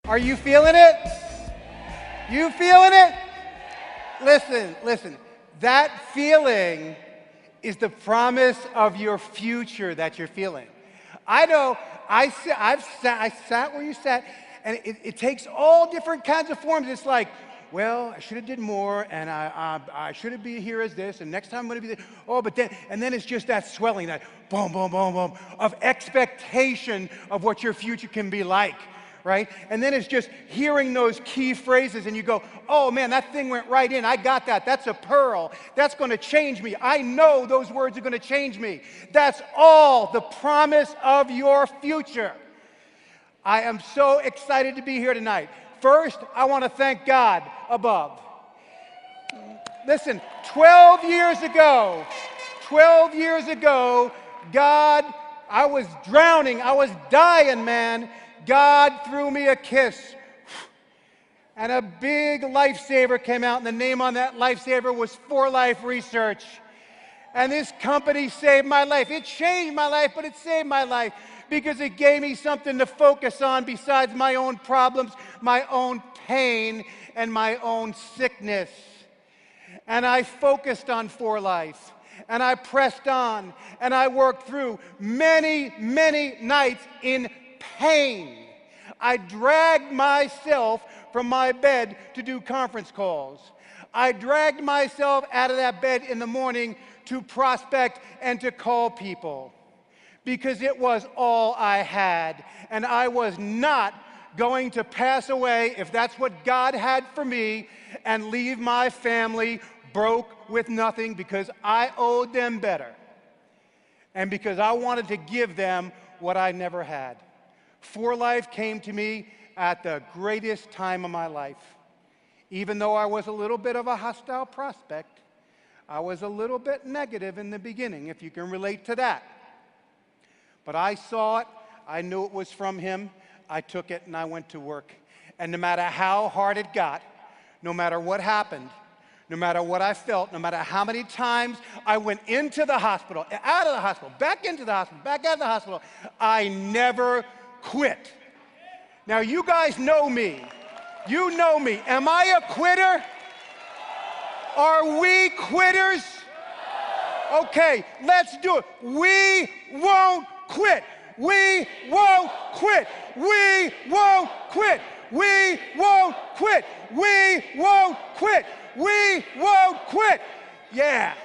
Are you feeling it? You feeling it? Listen. That feeling is the promise of your future that you're feeling. I know I sat where you sat, and it takes all different kinds of forms. It's like, well, I should have did more, and I should be here as this, and next time I'm going to be there. Oh, but then it's just that swelling, that boom, boom, boom, boom, of expectation of what your future can be like. Right? And then it's just hearing those key phrases and you go, oh man, that thing went right in. I got that. That's a pearl. That's going to change me. I know those words are going to change me. That's all the promise of your future. I am so excited to be here tonight. First, I want to thank God above. Listen, 12 years ago, God, I was drowning. I was dying, man. God threw me a kiss, and a big lifesaver came out, and the name on that lifesaver was For Life Research. And this company saved my life. It changed my life, but it saved my life because it gave me something to focus on besides my own problems, my own pain, and my own sickness. And I focused on For Life, and I pressed on, and I worked through many, many nights in pain. I dragged myself from my bed to do conference calls. I dragged myself out of that bed in the morning to prospect and to call people because it was all I had, and I was not going to pass away if that's what God had for me and leave my family broke with nothing because I owed them better and because I wanted to give them what I never had. For Life came to me at the greatest time of my life. Even though I was a little bit of a hostile prospect, I was a little bit negative in the beginning, if you can relate to that. But I saw it, I knew it was from Him, I took it and I went to work. And no matter how hard it got, no matter what happened, no matter what I felt, no matter how many times I went into the hospital, out of the hospital, back into the hospital, back out of the hospital, I never quit. Now you guys know me. You know me. Am I a quitter? Are we quitters? Okay, let's do it. We won't quit. We won't quit. We won't quit. We won't quit. We won't quit. We won't quit. Yeah.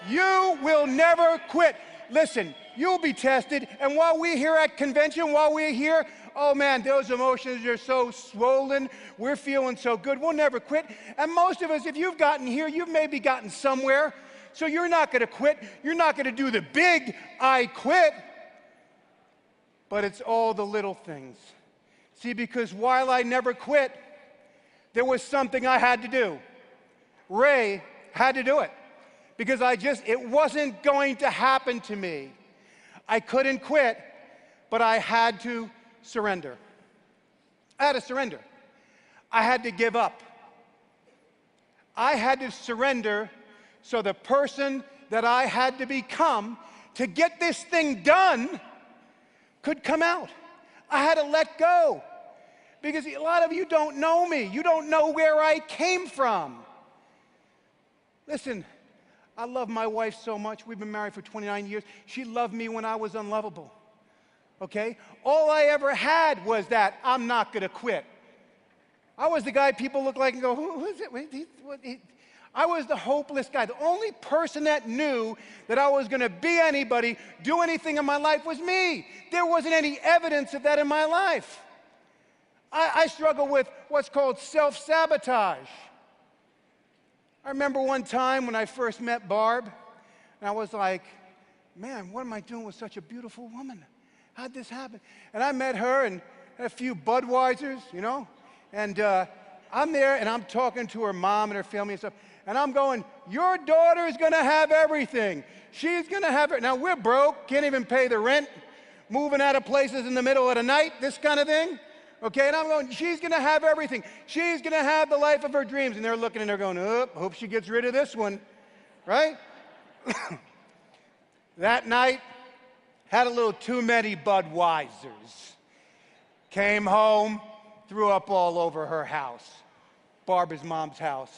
You will never quit. Listen, you'll be tested, and while we're here at convention, while we're here, oh man, those emotions are so swollen. We're feeling so good. We'll never quit. And most of us, if you've gotten here, you've maybe gotten somewhere. So you're not going to quit. You're not going to do the big I quit. But it's all the little things. See, because while I never quit, there was something I had to do. Ray had to do it. Because it wasn't going to happen to me. I couldn't quit, but I had to surrender. I had to surrender. I had to give up. I had to surrender so the person that I had to become to get this thing done could come out. I had to let go. Because a lot of you don't know me. You don't know where I came from. Listen, I love my wife so much. We've been married for 29 years. She loved me when I was unlovable. Okay? All I ever had was that I'm not going to quit. I was the guy people look like and go, who is it? I was the hopeless guy. The only person that knew that I was going to be anybody, do anything in my life was me. There wasn't any evidence of that in my life. I struggle with what's called self-sabotage. I remember one time when I first met Barb, and I was like, man, what am I doing with such a beautiful woman? How'd this happen? And I met her and had a few Budweisers, you know, and I'm there and I'm talking to her mom and her family and stuff, and I'm going, your daughter's going to have everything. She's going to have it. Now, we're broke, can't even pay the rent, moving out of places in the middle of the night, this kind of thing. Okay, and I'm going, she's going to have everything. She's going to have the life of her dreams. And they're looking and they're going, oh, hope she gets rid of this one, right? That night, had a little too many Budweisers. Came home, threw up all over her house, Barbara's mom's house.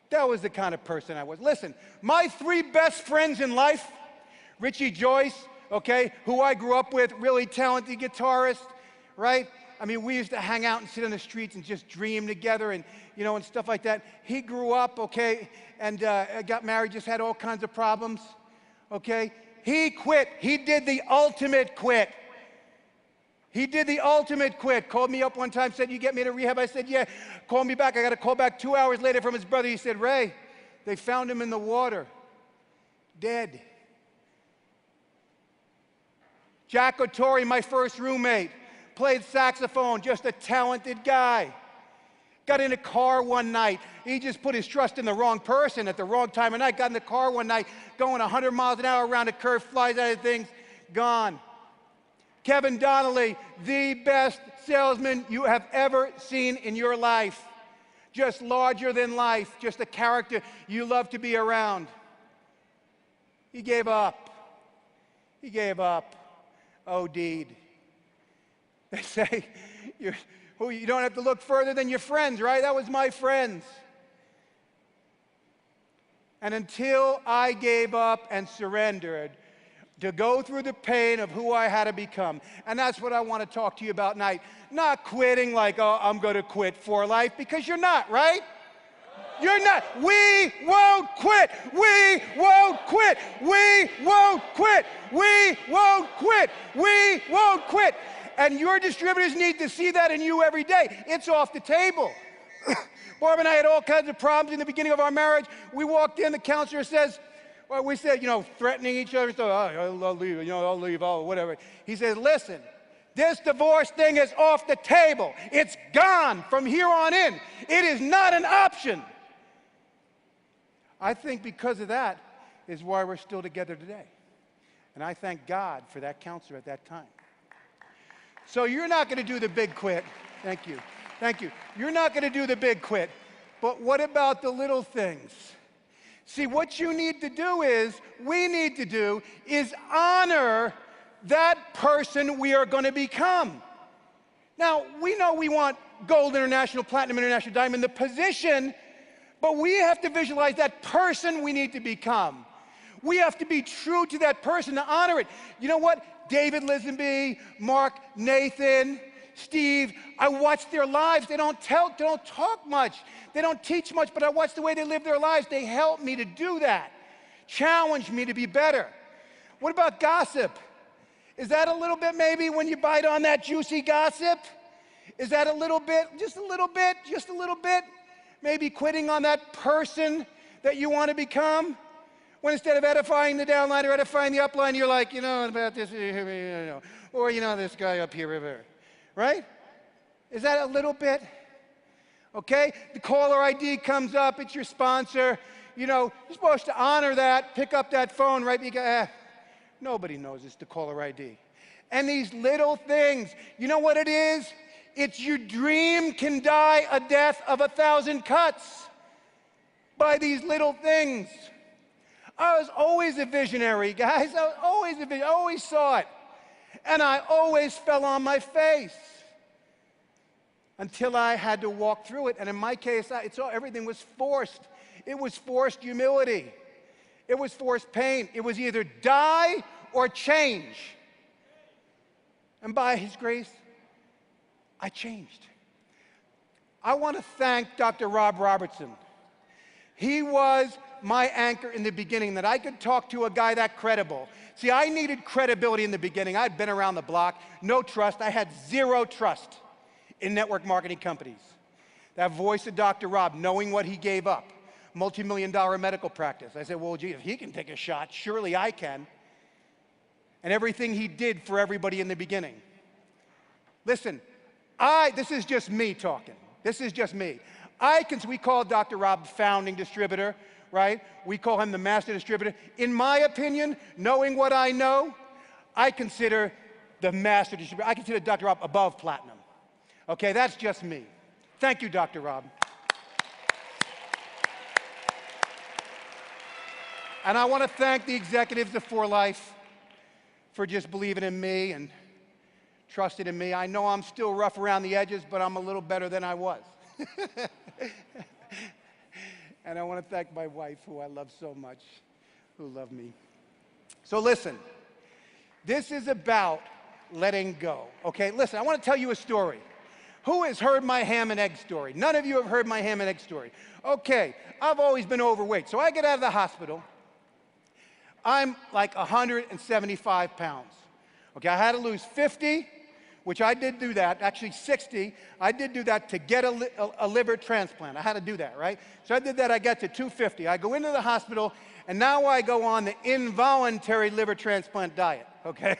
That was the kind of person I was. Listen, my 3 best friends in life, Richie Joyce, okay, who I grew up with, really talented guitarist, right? I mean, we used to hang out and sit on the streets and just dream together and, you know, and stuff like that. He grew up, okay, and got married, just had all kinds of problems, okay? He quit. He did the ultimate quit. He did the ultimate quit. Called me up one time, said, you get me to rehab? I said, yeah. Called me back. I got a call back 2 hours later from his brother. He said, Ray, they found him in the water, dead. Jack O'Torre, my first roommate, played saxophone, just a talented guy. Got in a car one night. He just put his trust in the wrong person at the wrong time of night. Got in the car one night, going 100 miles an hour around a curve, flies out of things, gone. Kevin Donnelly, the best salesman you have ever seen in your life. Just larger than life, just a character you love to be around. He gave up. He gave up. OD'd. They say you don't have to look further than your friends, right? That was my friends. And until I gave up and surrendered to go through the pain of who I had to become, and that's what I want to talk to you about tonight. Not quitting like, oh, I'm going to quit for life, because you're not, right? You're not. We won't quit. We won't quit. We won't quit. We won't quit. We won't quit. And your distributors need to see that in you every day. It's off the table. Barb and I had all kinds of problems in the beginning of our marriage. We walked in, the counselor says, well, we said, you know, threatening each other. So, oh, I'll leave, you know, I'll leave, oh, whatever. He says, listen, this divorce thing is off the table. It's gone from here on in. It is not an option. I think because of that is why we're still together today. And I thank God for that counselor at that time. So you're not going to do the big quit. Thank you. Thank you. You're not going to do the big quit. But what about the little things? See, what you need to do is, we need to do, is honor that person we are going to become. Now, we know we want gold international, platinum international, diamond, the position, but we have to visualize that person we need to become. We have to be true to that person to honor it. You know what? David Lisenby, Mark, Nathan, Steve, I watch their lives. They don't talk much. They don't teach much, but I watch the way they live their lives. They help me to do that, challenge me to be better. What about gossip? Is that a little bit maybe when you bite on that juicy gossip? Is that a little bit, just a little bit, just a little bit? Maybe quitting on that person that you want to become? When instead of edifying the downline or edifying the upline, you're like, you know, about this, or, you know, this guy up here, right? Is that a little bit? Okay? The caller ID comes up, it's your sponsor. You know, you're supposed to honor that, pick up that phone, right? Because, nobody knows it's the caller ID. And these little things, you know what it is? It's your dream can die a death of 1,000 cuts by these little things. I was always a visionary, guys. I was always a visionary. I always saw it. And I always fell on my face until I had to walk through it. And in my case, everything was forced. It was forced humility. It was forced pain. It was either die or change. And by His grace, I changed. I want to thank Dr. Rob Robertson. He was my anchor in the beginning, that I could talk to a guy that credible. See, I needed credibility in the beginning. I'd been around the block, no trust. I had zero trust in network marketing companies. That voice of Dr. Rob, knowing what he gave up, multi-million-dollar medical practice. I said, well, gee, if he can take a shot, surely I can. And everything he did for everybody in the beginning. Listen, this is just me talking. This is just me. We call Dr. Rob founding distributor, right? We call him the master distributor. In my opinion, knowing what I know, I consider the master distributor. I consider Dr. Rob above platinum. Okay, that's just me. Thank you, Dr. Rob. And I want to thank the executives of For Life for just believing in me and trusted in me. I know I'm still rough around the edges, but I'm a little better than I was. And I want to thank my wife, who I love so much, who loved me. So listen, this is about letting go, okay? Listen, I want to tell you a story. Who has heard my ham and egg story? None of you have heard my ham and egg story. Okay, I've always been overweight. So I get out of the hospital. I'm like 175 pounds. Okay, I had to lose 50, which I did do that, actually 60. I did do that to get a liver transplant. I had to do that, right? So I did that, I got to 250. I go into the hospital, and now I go on the involuntary liver transplant diet, okay?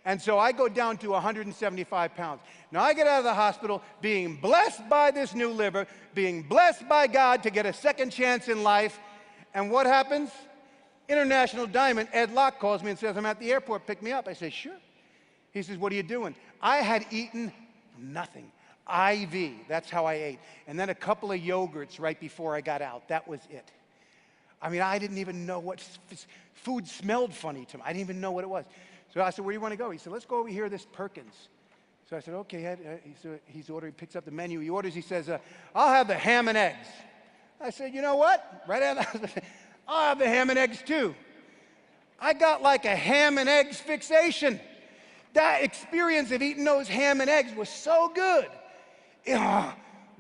And so I go down to 175 pounds. Now I get out of the hospital being blessed by this new liver, being blessed by God to get a second chance in life. And what happens? International Diamond, Ed Locke calls me and says, I'm at the airport, pick me up. I say, sure. He says, what are you doing? I had eaten nothing. IV, that's how I ate. And then a couple of yogurts right before I got out. That was it. I mean, I didn't even know what food smelled funny to me. I didn't even know what it was. So I said, where do you want to go? He said, let's go over here to this Perkins. So I said, okay, Ed. He's ordering, he picks up the menu. He orders, he says, I'll have the ham and eggs. I said, you know what? Right out of the, I'll have the ham and eggs too. I got like a ham and eggs fixation. That experience of eating those ham and eggs was so good. Wow,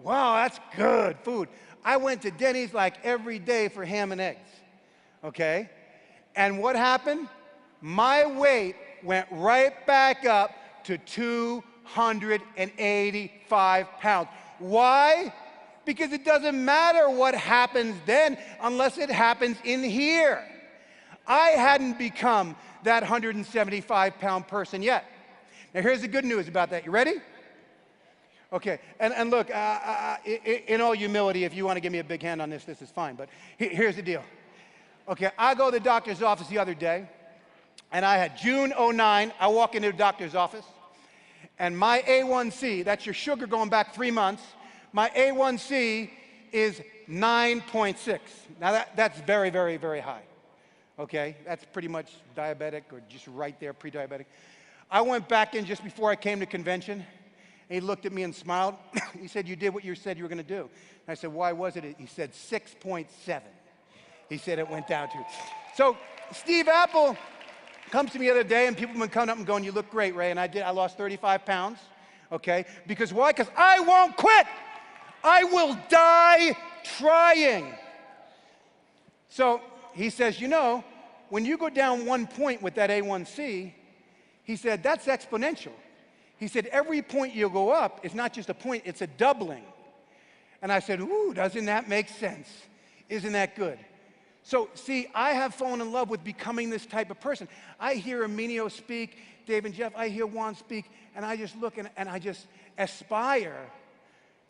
that's good food. I went to Denny's like every day for ham and eggs, okay? And what happened? My weight went right back up to 285 pounds. Why? Because it doesn't matter what happens then unless it happens in here. I hadn't become that 175-pound person yet. Now here's the good news about that. You ready? Okay, and look, in all humility, if you want to give me a big hand on this, this is fine, but here's the deal. Okay, I go to the doctor's office the other day, and I had June 09, I walk into the doctor's office, and my A1C, that's your sugar going back 3 months, my A1C is 9.6. Now that's very, very, very high, okay? That's pretty much diabetic or just right there, pre-diabetic. I went back in just before I came to convention, and he looked at me and smiled. He said, you did what you said you were going to do. And I said, why was it? He said, 6.7. He said it went down to. So Steve Apple comes to me the other day, and people have been coming up and going, you look great, Ray. And I did. I lost 35 pounds, okay? Because why? Because I won't quit. I will die trying. So he says, you know, when you go down 1 point with that A1C, he said, that's exponential. He said, every point you go up is not just a point, it's a doubling. And I said, ooh, doesn't that make sense? Isn't that good? So, see, I have fallen in love with becoming this type of person. I hear Emilio speak, Dave and Jeff, I hear Juan speak, and I just look and I just aspire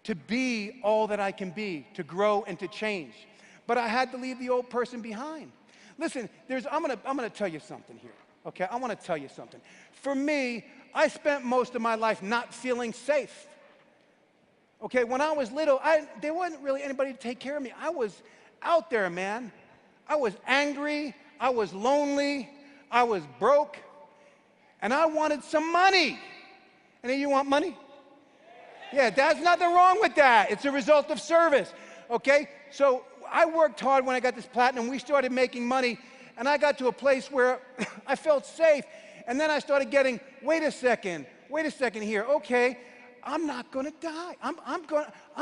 to be all that I can be, to grow and to change. But I had to leave the old person behind. Listen, I'm gonna tell you something here, okay? I wanna tell you something. For me, I spent most of my life not feeling safe. Okay, when I was little, there wasn't really anybody to take care of me. I was out there, man. I was angry, I was lonely, I was broke, and I wanted some money. Any of you want money? Yeah, there's nothing wrong with that. It's a result of service, okay? So I worked hard when I got this platinum. We started making money, and I got to a place where I felt safe. And then I started getting, wait a second here. Okay, I'm not going to die. I'm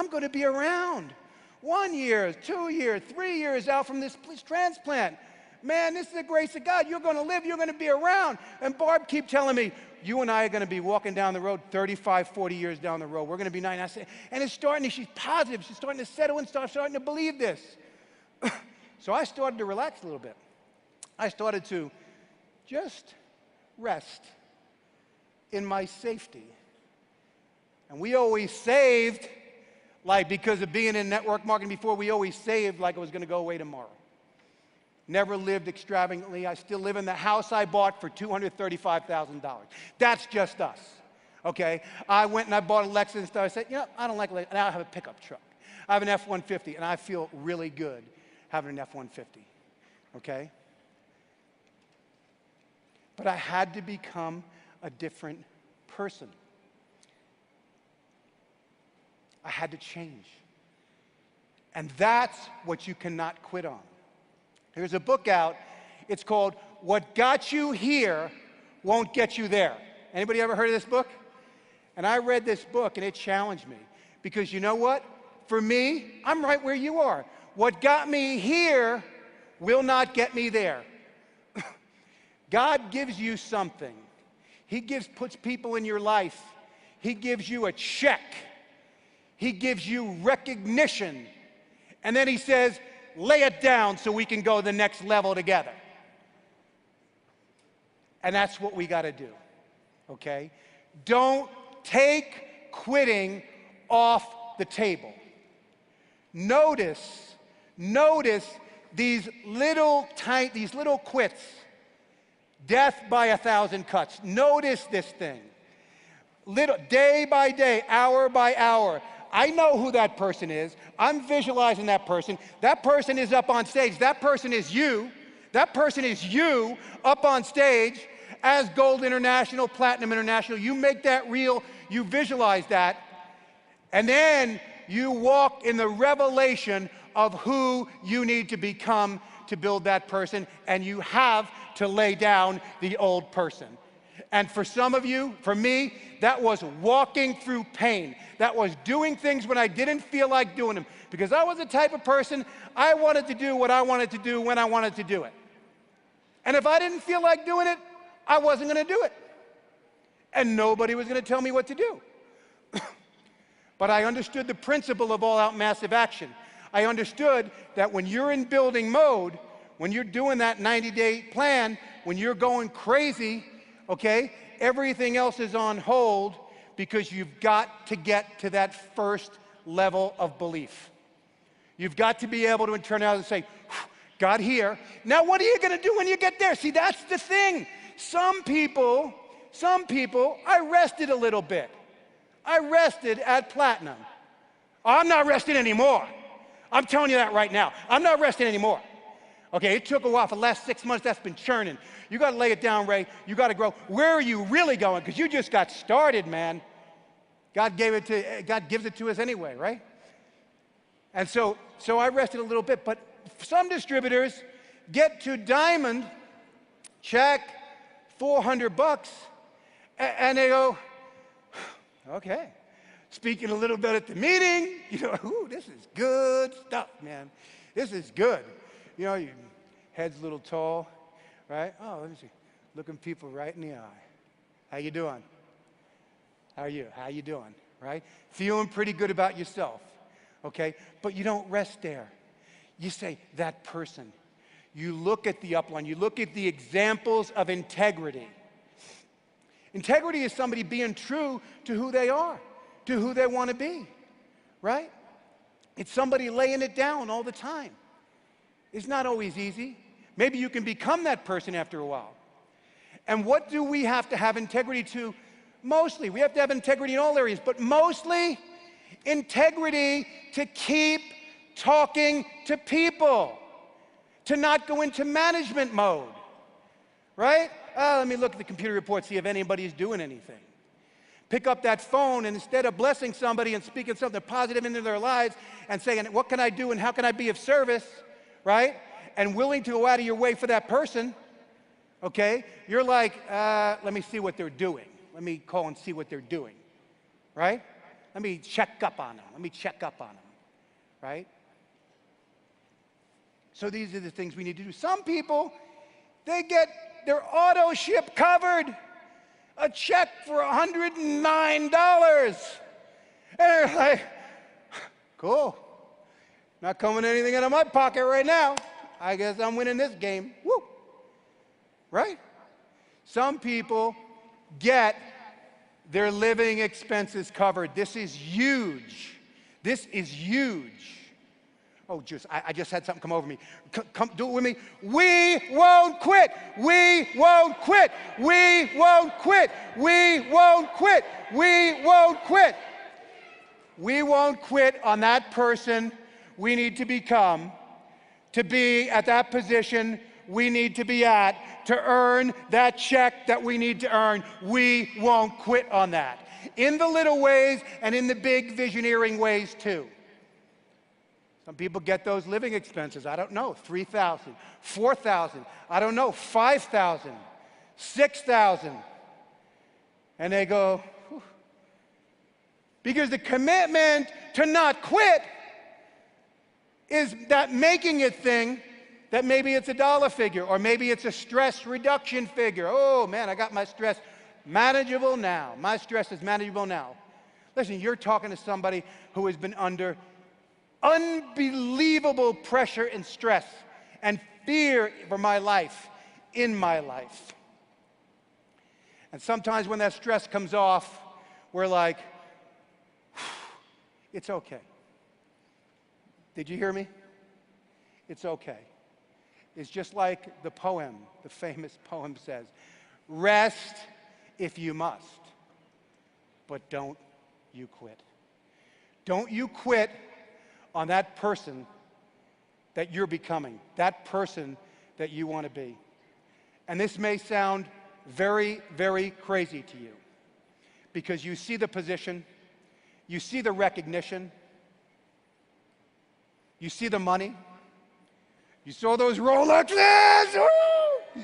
going to be around. 1 year, 2 years, 3 years out from this transplant. Man, this is the grace of God. You're going to live. You're going to be around. And Barb keep telling me, you and I are going to be walking down the road 35, 40 years down the road. We're going to be 90. I say, and it's starting, she's positive. She's starting to settle and starting to believe this. So I started to relax a little bit. I started to just rest in my safety. And we always saved, like because of being in network marketing before, we always saved like it was going to go away tomorrow. Never lived extravagantly. I still live in the house I bought for $235,000. That's just us, okay? I went and I bought a Lexus and stuff. I said, you know, I don't like Lexus. Now I have a pickup truck. I have an F-150, and I feel really good having an F-150, okay? But I had to become a different person. I had to change. And that's what you cannot quit on. There's a book out. It's called What Got You Here Won't Get You There. Anybody ever heard of this book? And I read this book and it challenged me. Because you know what? For me, I'm right where you are. What got me here will not get me there. God gives you something. He puts people in your life. He gives you a check. He gives you recognition. And then he says, lay it down so we can go to the next level together. And that's what we got to do, okay? Don't take quitting off the table. Notice these little quits. Death by 1,000 cuts. Notice this thing. Day by day, hour by hour. I know who that person is. I'm visualizing that person. That person is up on stage. That person is you. That person is you up on stage as Gold International, Platinum International. You make that real. You visualize that. And then you walk in the revelation of who you need to become to build that person. And you have to lay down the old person. And for some of you, for me, that was walking through pain. That was doing things when I didn't feel like doing them. Because I was the type of person, I wanted to do what I wanted to do when I wanted to do it. And if I didn't feel like doing it, I wasn't going to do it. And nobody was going to tell me what to do. But I understood the principle of all-out massive action. I understood that when you're in building mode, when you're doing that 90-day plan, when you're going crazy, okay, everything else is on hold because you've got to get to that first level of belief. You've got to be able to turn out and say, got here. Now what are you going to do when you get there? See, that's the thing. Some people, I rested a little bit. I rested at Platinum. I'm not resting anymore. I'm telling you that right now. I'm not resting anymore. Okay, it took a while. For the last 6 months, that's been churning. You got to lay it down, Ray. You got to grow. Where are you really going? Because you just got started, man. God gives it to us anyway, right? And so I rested a little bit. But some distributors get to diamond, check, $400, and they go, okay. Speaking a little bit at the meeting, you know, ooh, this is good stuff, man. This is good. You know, your head's a little tall, right? Oh, let me see. Looking people right in the eye. How you doing? How are you? How you doing? Right? Feeling pretty good about yourself, okay? But you don't rest there. You say, that person. You look at the upline. You look at the examples of integrity. Integrity is somebody being true to who they are, to who they want to be, right? It's somebody laying it down all the time. It's not always easy. Maybe you can become that person after a while. And what do we have to have integrity to? Mostly, we have to have integrity in all areas, but mostly integrity to keep talking to people, to not go into management mode, right? Let me look at the computer report, see if anybody's doing anything. Pick up that phone, and instead of blessing somebody and speaking something positive into their lives and saying, what can I do and how can I be of service, right? And willing to go out of your way for that person, okay? You're like, let me see what they're doing. Let me call and see what they're doing, right? Let me check up on them. Let me check up on them, right? So these are the things we need to do. Some people, they get their auto ship covered, a check for $109. And they're like, cool. Not coming anything out of my pocket right now. I guess I'm winning this game. Woo. Right? Some people get their living expenses covered. This is huge. This is huge. Oh, I just had something come over me. Come, do it with me. We won't quit. We won't quit. We won't quit. We won't quit. We won't quit. We won't quit on that person we need to become to be at that position we need to be at to earn that check that we need to earn. We won't quit on that. In the little ways and in the big visioneering ways too. Some people get those living expenses, I don't know, $3,000, $4,000, I don't know, $5,000, $6,000. And they go, whew. Because the commitment to not quit is that making it thing that maybe it's a dollar figure or maybe it's a stress reduction figure. Oh man, I got my stress manageable now. My stress is manageable now. Listen, you're talking to somebody who has been under unbelievable pressure and stress and fear for my life, in my life. And sometimes when that stress comes off, we're like, it's okay. Did you hear me? It's okay. It's just like the poem, the famous poem says, rest if you must, but don't you quit. Don't you quit on that person that you're becoming, that person that you want to be. And this may sound very, very crazy to you because you see the position, you see the recognition, you see the money, you saw those Rolexes, woo!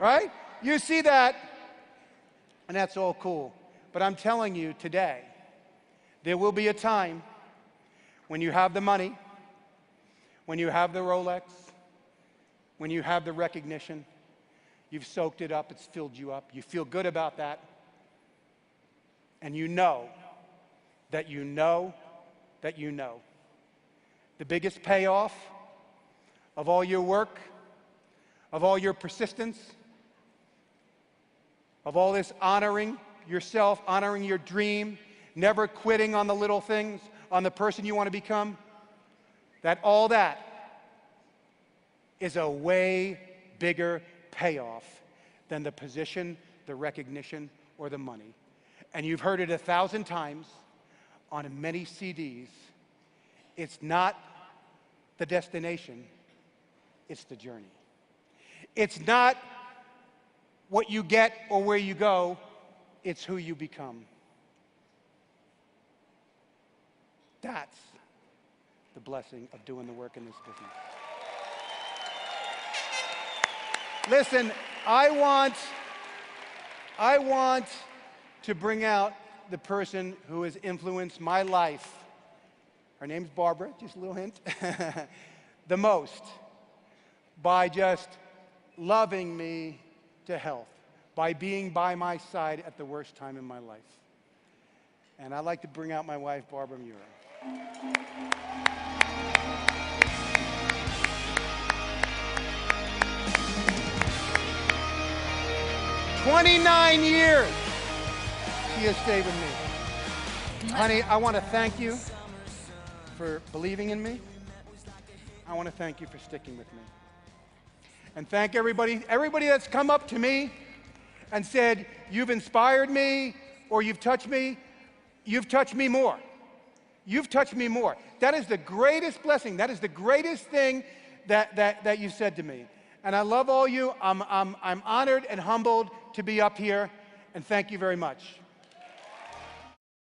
Right? You see that, and that's all cool. But I'm telling you today, there will be a time when you have the money, when you have the Rolex, when you have the recognition, you've soaked it up, it's filled you up, you feel good about that, and you know that you know that you know. The biggest payoff of all your work, of all your persistence, of all this honoring yourself, honoring your dream, never quitting on the little things, on the person you want to become, that all that is a way bigger payoff than the position, the recognition, or the money. And you've heard it 1,000 times on many CDs. It's not the destination, it's the journey. It's not what you get or where you go, it's who you become. That's the blessing of doing the work in this business. Listen, I want to bring out the person who has influenced my life. Her name's Barbara, just a little hint. The most, by just loving me to health, by being by my side at the worst time in my life. And I'd like to bring out my wife, Barbara Meurer. 29 years she has stayed with me. Honey, I want to thank you for believing in me. I want to thank you for sticking with me. And thank everybody that's come up to me and said, you've inspired me or you've touched me. You've touched me more. You've touched me more. That is the greatest blessing. That is the greatest thing that you said to me. And I love all you. I'm honored and humbled to be up here, and thank you very much.